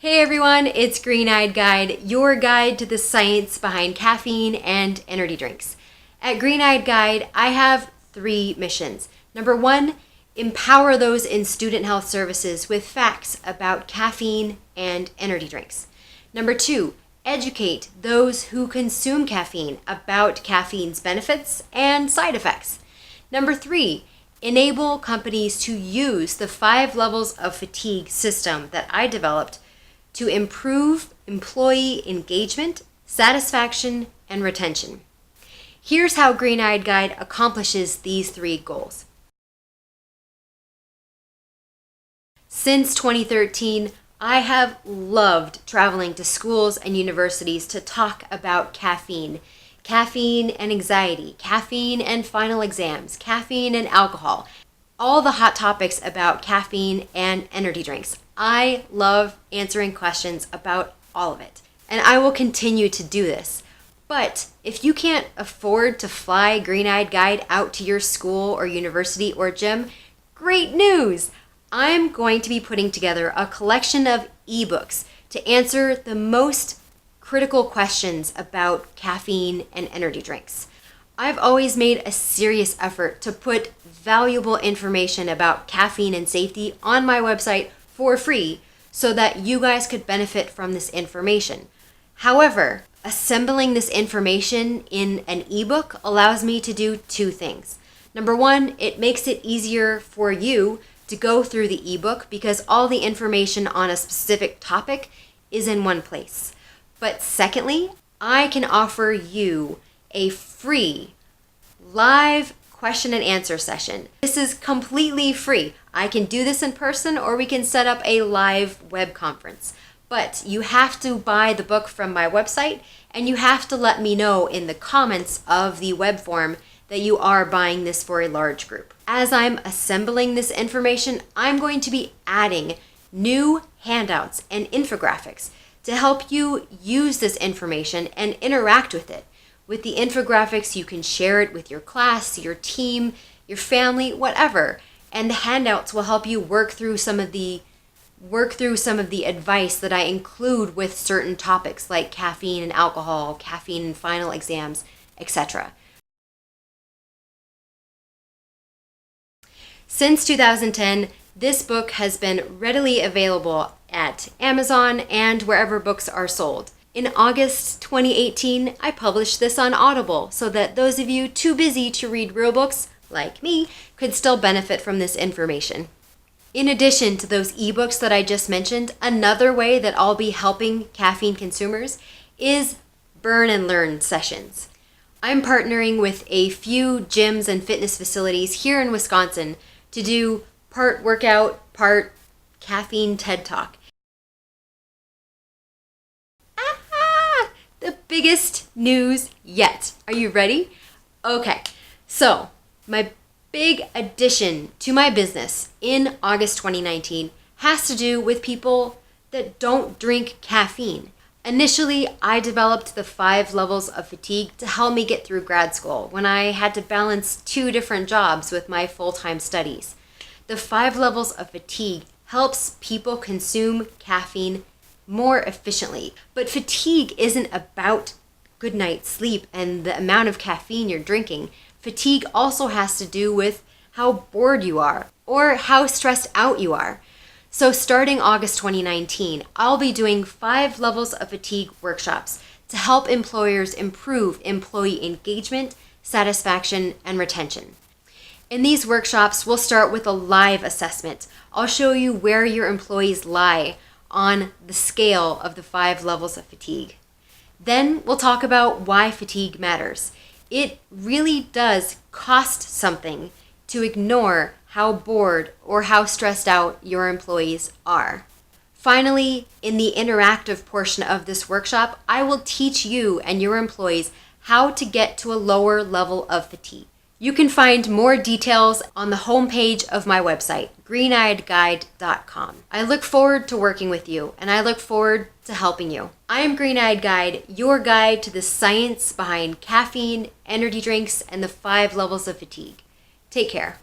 Hey everyone, it's Green-Eyed Guide, your guide to the science behind caffeine and energy drinks. At Green-Eyed Guide, I have 3 missions. Number 1, empower those in student health services with facts about caffeine and energy drinks. Number 2, educate those who consume caffeine about caffeine's benefits and side effects. Number 3, enable companies to use the 5 levels of fatigue system that I developed to improve employee engagement, satisfaction, and retention. Here's how Green-Eyed Guide accomplishes these 3 goals. Since 2013, I have loved traveling to schools and universities to talk about caffeine and anxiety, caffeine and final exams, caffeine and alcohol, all the hot topics about caffeine and energy drinks. I love answering questions about all of it, and I will continue to do this. But if you can't afford to fly Green-Eyed Guide out to your school or university or gym, great news! I'm going to be putting together a collection of ebooks to answer the most critical questions about caffeine and energy drinks. I've always made a serious effort to put valuable information about caffeine and safety on my website for free so that you guys could benefit from this information. However, assembling this information in an ebook allows me to do 2 things. Number 1, it makes it easier for you to go through the ebook because all the information on a specific topic is in one place. But secondly, I can offer you a free live question and answer session. This is completely free. I can do this in person or we can set up a live web conference. But you have to buy the book from my website and you have to let me know in the comments of the web form that you are buying this for a large group. As I'm assembling this information, I'm going to be adding new handouts and infographics to help you use this information and interact with it. With the infographics, you can share it with your class, your team, your family, whatever. And the handouts will help you work through some of the advice that I include with certain topics like caffeine and alcohol, caffeine and final exams, etc. Since 2010, this book has been readily available at Amazon and wherever books are sold. In August 2018, I published this on Audible so that those of you too busy to read real books, like me, could still benefit from this information. In addition to those ebooks that I just mentioned, another way that I'll be helping caffeine consumers is Burn and Learn sessions. I'm partnering with a few gyms and fitness facilities here in Wisconsin to do part workout, part caffeine TED Talk. The biggest news yet. Are you ready? Okay, so my big addition to my business in August 2019 has to do with people that don't drink caffeine. Initially, I developed the 5 levels of fatigue to help me get through grad school when I had to balance 2 different jobs with my full-time studies. The 5 levels of fatigue helps people consume caffeine more efficiently. But fatigue isn't about good night's sleep and the amount of caffeine you're drinking. Fatigue also has to do with how bored you are or how stressed out you are. So starting August 2019, I'll be doing 5 levels of fatigue workshops to help employers improve employee engagement, satisfaction, and retention. In these workshops, we'll start with a live assessment. I'll show you where your employees lie on the scale of the 5 levels of fatigue. Then we'll talk about why fatigue matters. It really does cost something to ignore how bored or how stressed out your employees are. Finally, in the interactive portion of this workshop, I will teach you and your employees how to get to a lower level of fatigue. You can find more details on the homepage of my website, GreenEyedGuide.com. I look forward to working with you, and I look forward to helping you. I am Green-Eyed Guide, your guide to the science behind caffeine, energy drinks, and the 5 levels of fatigue. Take care.